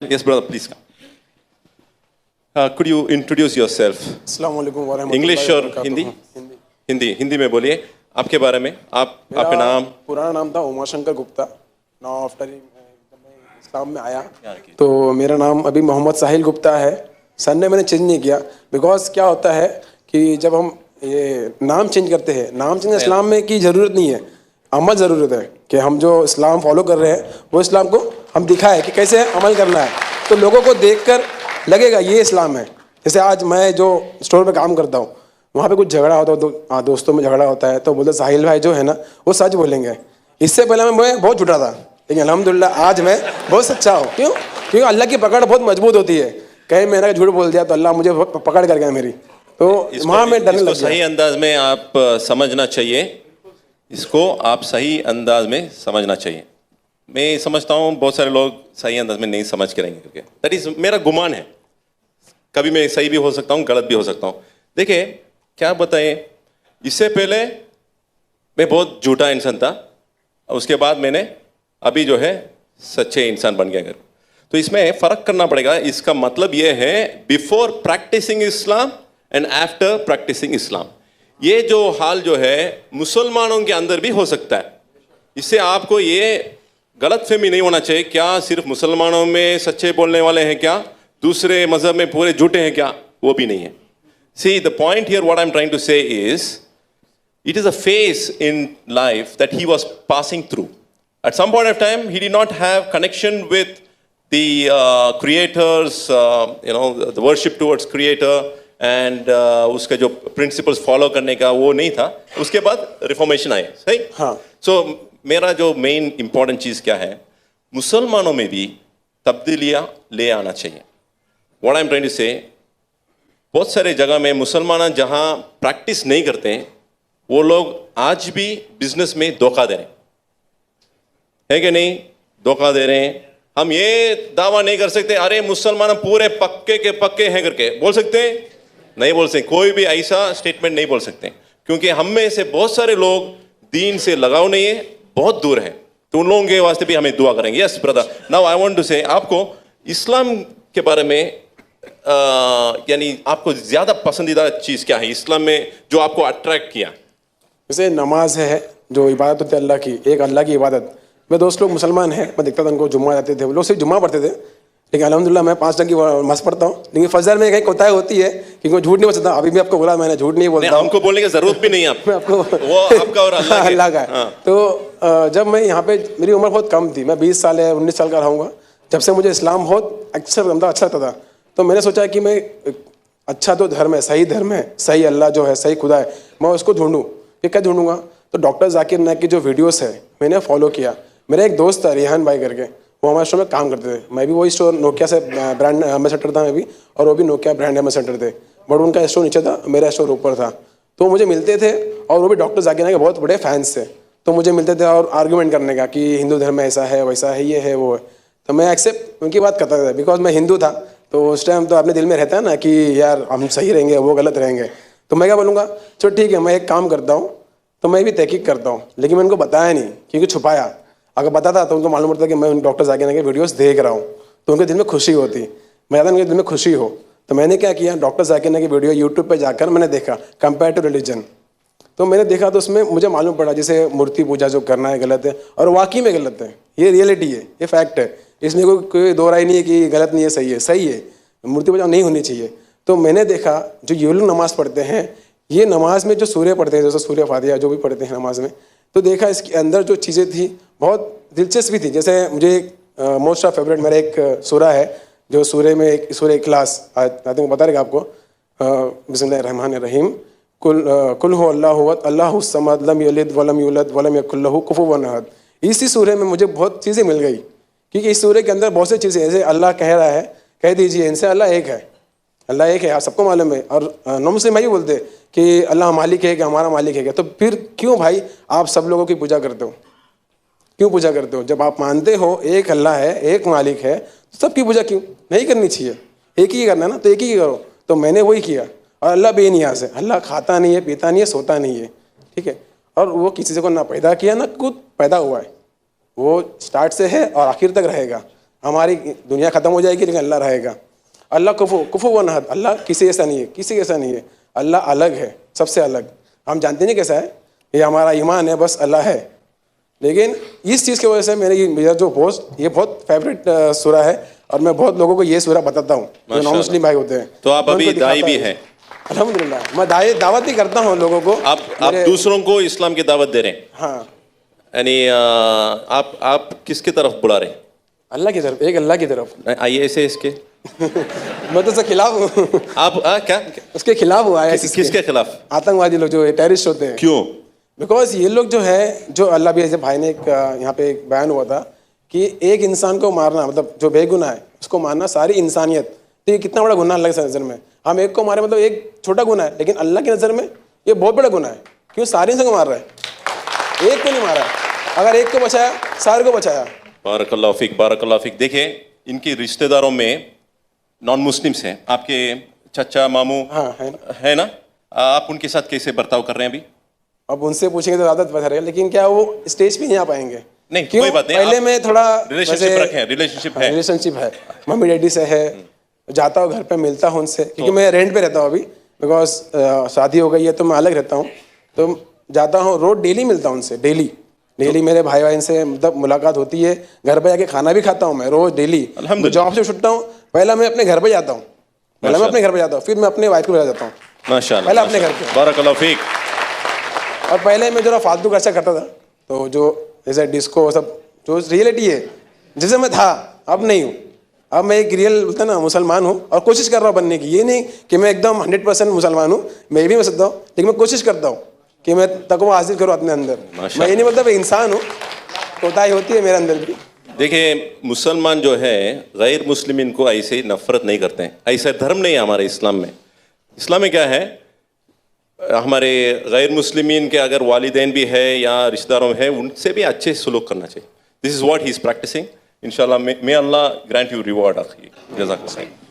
Yes, brother, please come. Could you introduce yourself? अस्सलाम वालेकुम वरहमतुल्लाहि English और वबरकातुहू। हिंदी? हिंदी। हिंदी में बोलिए आपके बारे में। आपका मेरा नाम? पुराना नाम था उमाशंकर गुप्ता। नाउ आफ्टर इस्लाम में आया तो मेरा नाम अभी मोहम्मद साहिल गुप्ता है। सन ने मैंने चेंज नहीं किया बिकॉज क्या होता है कि जब हम ये नाम चेंज करते हैं, नाम चेंज इस्लाम में की ज़रूरत नहीं है, अमल ज़रूरत है कि हम जो इस्लाम फॉलो कर रहे हैं वो इस्लाम को हम दिखाएं कि कैसे अमल करना है, तो लोगों को देखकर लगेगा ये इस्लाम है। जैसे आज मैं जो स्टोर पे काम करता हूँ वहाँ पे कुछ झगड़ा होता है, दोस्तों में झगड़ा होता है तो बोलते साहिल भाई जो है ना वो सच बोलेंगे। इससे पहले मैं बहुत झूठा था, लेकिन अल्हम्दुलिल्लाह आज मैं बहुत सच्चा हूँ। क्यों? क्योंकि अल्लाह की पकड़ बहुत मजबूत होती है। कहीं मैंने झूठ बोल दिया तो अल्लाह मुझे पकड़ कर गया मेरी, तो वहाँ में डरने लग गया। सही अंदाज में आप समझना चाहिए, इसको आप सही अंदाज में समझना चाहिए। मैं समझता हूँ बहुत सारे लोग सही अंदाज में नहीं समझ के रहेंगे, क्योंकि दैट इज मेरा गुमान है। कभी मैं सही भी हो सकता हूँ, गलत भी हो सकता हूँ। देखिए क्या बताएं, इससे पहले मैं बहुत झूठा इंसान था, उसके बाद मैंने अभी जो है सच्चे इंसान बन गया घर। तो इसमें फर्क करना पड़ेगा। इसका मतलब ये है before practicing Islam and after practicing Islam. ये जो हाल जो है मुसलमानों के अंदर भी हो सकता है। इससे आपको ये गलतफहमी नहीं होना चाहिए क्या सिर्फ मुसलमानों में सच्चे बोलने वाले हैं, क्या दूसरे मजहब में पूरे झूठे हैं, क्या वो भी नहीं है। See, the point here, what I'm trying to say is, it is a phase in life that he was passing through. At some point of time, he did not have connection with the creators, the worship towards creator, and उसके जो principles follow करने का वो नहीं था। उसके बाद reformation आए, सही? हाँ। So मेरा जो main important चीज़ क्या है, मुसलमानों में भी तब्दीलियाँ ले आना चाहिए। What I'm trying to say, बहुत सारे जगह में मुसलमान जहाँ प्रैक्टिस नहीं करते हैं वो लोग आज भी बिजनेस में धोखा दे रहे हैं कि नहीं? धोखा दे रहे हैं। हम ये दावा नहीं कर सकते अरे मुसलमान पूरे पक्के के पक्के हैं करके, बोल सकते हैं? नहीं बोल सकते। कोई भी ऐसा स्टेटमेंट नहीं बोल सकते, क्योंकि हम में से बहुत सारे लोग दीन से लगाव नहीं है, बहुत दूर है। तो उन लोगों के वास्ते भी हमें दुआ करेंगे। Yes brother, now I want to say आपको इस्लाम के बारे में यानी आपको ज्यादा पसंदीदा चीज क्या है इस्लाम में जो आपको अट्रैक्ट किया? जैसे नमाज है जो इबादत होती है अल्लाह की, एक अल्लाह की इबादत। मेरे दोस्त लोग मुसलमान हैं, मैं देखता था उनको जुम्मा जाते थे, वो लोग सिर्फ जुम्मा पढ़ते थे, लेकिन अल्हम्दुलिल्लाह मैं 5 टाइम की नमाज पढ़ता हूँ। लेकिन फजर में कहीं कोताही होती है कि मैं झूठ नहीं बोल सकता। अभी भी आपको बोला मैंने, झूठ नहीं बोलता। हमको बोलने की जरूरत भी नहीं है आपको, वो आपका और अल्लाह का है। तो जब मैं यहाँ पे, मेरी उम्र बहुत कम थी, मैं 20 साल या 19 साल का रहूँगा, जब से मुझे इस्लाम बहुत अच्छा लगता था, तो मैंने सोचा कि मैं अच्छा जो धर्म है, सही अल्लाह जो है, सही खुदा है, मैं उसको ढूंढूं। फिर क्या ढूंढूंगा? तो डॉक्टर जाकिर नाइक की जो वीडियोस है मैंने फॉलो किया। मेरा एक दोस्त था रेहान भाई करके, वो हमारे स्टोर में काम करते थे। मैं भी वही स्टोर नोकिया से ब्रांड एम्बेसडर था मैं भी, और वो भी नोकिया ब्रांड एम्बेसडर थे, बट उनका स्टोर नीचे था, मेरा स्टोर ऊपर था। तो मुझे मिलते थे, और वो भी डॉक्टर जाकिर नाइक के बहुत बड़े फैंस थे। तो मुझे मिलते थे और आर्ग्यूमेंट करने का कि हिंदू धर्म में ऐसा है, वैसा है, ये है, वो है। तो मैं एक्सेप्ट उनकी बात करता था, बिकॉज मैं हिंदू था। तो उस टाइम तो अपने दिल में रहता है ना कि यार हम सही रहेंगे, वो गलत रहेंगे। तो मैं क्या बोलूँगा, चलो ठीक है, मैं एक काम करता हूँ, तो मैं भी तहकीक करता हूँ। लेकिन मैं उनको बताया नहीं, क्योंकि छुपाया। अगर बताता तो उनको मालूम पड़ता कि मैं उन डॉक्टर जाकिर नाइक के वीडियोस देख रहा हूँ, तो उनके दिल में खुशी होती। मैं ज़्यादा उनके दिल में खुशी हो, तो मैंने क्या किया, डॉक्टर जाकिर नाइक की वीडियो यूट्यूब पर जाकर मैंने देखा कंपेयर टू रिलीजन। तो मैंने देखा तो उसमें मुझे मालूम पड़ा जैसे मूर्ति पूजा जो करना है गलत है, और वाकई में गलत है। ये रियलिटी है, ये फैक्ट है, इसमें कोई दो राय नहीं है कि गलत नहीं है, सही है, सही है। मूर्ति पूजा नहीं होनी चाहिए। तो मैंने देखा जो ये लोग नमाज़ पढ़ते हैं, ये नमाज में जो सूर्य पढ़ते हैं, जैसे सूर्य फातिहा जो भी पढ़ते हैं नमाज में, तो देखा इसके अंदर जो चीज़ें थी बहुत दिलचस्प भी थी। जैसे मुझे मोस्ट ऑफ फेवरेट मेरा एक सूरा है, जो सूर्य में एक सूर्य इखलास आते हैं, बता रहेगा आपको, बिस्मिल्लाहिर्रहमानिर्रहीम, कुल हु अल्लाहु समद लम यलिद वलम यूलद वलम यकुल लहु कुफुवन अहद। इसी सूर्य में मुझे बहुत चीज़ें मिल गई, क्योंकि इस सूर्य के अंदर बहुत सी चीज़ें, जैसे अल्लाह कह रहा है, कह दीजिए इनसे अल्लाह एक है, अल्लाह एक है, आप सबको मालूम है। और नॉन मुस्लिम भाई बोलते हैं कि अल्लाह मालिक है, कि हमारा मालिक है। तो फिर क्यों भाई आप सब लोगों की पूजा करते हो? क्यों पूजा करते हो? जब आप मानते हो एक अल्लाह है, एक मालिक है, तो सबकी पूजा क्यों नहीं करनी चाहिए? एक ही करना है ना, तो एक ही करो। तो मैंने वही किया। और अल्लाह बेनियाज़ है, अल्लाह खाता नहीं है, पीता नहीं है, सोता नहीं है, ठीक है। और वो किसी को ना पैदा किया ना खुद पैदा हुआ है, वो स्टार्ट से है और आखिर तक रहेगा। हमारी दुनिया ख़त्म हो जाएगी लेकिन अल्लाह रहेगा। अल्लाह कुफुवन अहद, अल्लाह किसी जैसा नहीं है, किसी जैसा नहीं है, अल्लाह अलग है, सबसे अलग। हम जानते नहीं कैसा है, ये हमारा ईमान है, बस अल्लाह है। लेकिन इस चीज़ की वजह से मेरा जो पोस्ट ये बहुत फेवरेट सूरा है और मैं बहुत लोगों को ये सूरा बताता हूँ जो नॉन मुस्लिम भाई होते हैं। तो आप मैं अभी उनको दिखाता दाई भी हूँ। हैं, अल्हम्दुलिल्लाह, मैं दावत भी करता हूँ लोगों को। आप दूसरों को इस्लाम की दावत दे रहे हैं, हाँ, यानी आप किसकी तरफ बुला रहे हैं? अल्लाह की तरफ, एक अल्लाह की तरफ। आइए ऐसे इसके मैं तो उसके खिलाफ हूँ। आप क्या उसके खिलाफ हुआ है। किसके खिलाफ? आतंकवादी लोग जो टेररिस्ट होते हैं। क्यों? बिकॉज ये लोग जो है, जो अल्लाह भी जैसे भाई ने एक यहाँ पे एक बयान हुआ था कि एक इंसान को मारना, मतलब जो बेगुनाह है उसको मारना सारी इंसानियत, तो ये कितना बड़ा गुनाह अल्लाह की नज़र में। हम एक को मारे मतलब एक छोटा गुनाह है, लेकिन अल्लाह की नज़र में ये बहुत बड़ा गुनाह है। क्यों? सारे इंसान को मार रहा है, एक को नहीं मारा। अगर एक को बचाया, सारे को बचाया। बारकल्लाहु फीक, बारकल्लाहु फीक। देखिए, इनके रिश्तेदारों में नॉन मुस्लिम्स हैं, आपके चचा मामू हाँ है ना, आप उनके साथ कैसे बर्ताव कर रहे हैं अभी? अब उनसे पूछेंगे तो ज़्यादा पता रहेगा, लेकिन क्या वो स्टेज पे नहीं आ पाएंगे? नहीं, क्यों? कोई बात नहीं, पहले मैं थोड़ा रिलेशनशिप रखें, रिलेशनशिप है, रिलेशनशिप है, मम्मी डैडी से है, जाता हूँ घर पे, मिलता हूँ उनसे, क्योंकि मैं रेंट पे रहता हूँ अभी, बिकॉज शादी हो गई है तो मैं अलग रहता हूँ। तो जाता हूँ, रोज डेली मिलता हूँ उनसे, डेली मेरे भाई से मतलब मुलाकात होती है। घर पे जाके खाना भी खाता हूँ मैं रोज डेली। जॉब से छुट्टा हूँ, पहला मैं अपने घर पे जाता हूँ, फिर मैं अपने वाइफ को ले जाता हूँ, माशाअल्लाह, पहले अपने घर पे। बारकल्लाहु फीक। और पहले मैं जरा फालतू खर्चा करता था, तो जो जैसे डिस्को सब जो रियलिटी है जैसे मैं था, अब नहीं हूँ। अब मैं एक रियल बोलता ना मुसलमान हूँ और कोशिश कर रहा हूँ बनने की। ये नहीं कि मैं एकदम 100% मुसलमान हूँ, मैं भी हो सकता हूँ, लेकिन मैं कोशिश करता हूँ कि मैं तकवा हासिल करूँ अपने अंदर। मैं ये नहीं बोलता मैं इंसान हूँ, कोताही होती है मेरे अंदर भी। देखिए, मुसलमान जो है गैर मुस्लिमीन को ऐसे नफरत नहीं करते हैं, ऐसा धर्म नहीं है हमारे इस्लाम में। इस्लाम में क्या है, हमारे गैर मुस्लिमीन के अगर वालिदैन भी है या रिश्तेदारों में है, उनसे भी अच्छे सलूक करना चाहिए। This is what he is practicing. इंशाल्लाह मे अल्लाह ग्रांट यू रिवॉर्ड। जज़ाकल्लाह।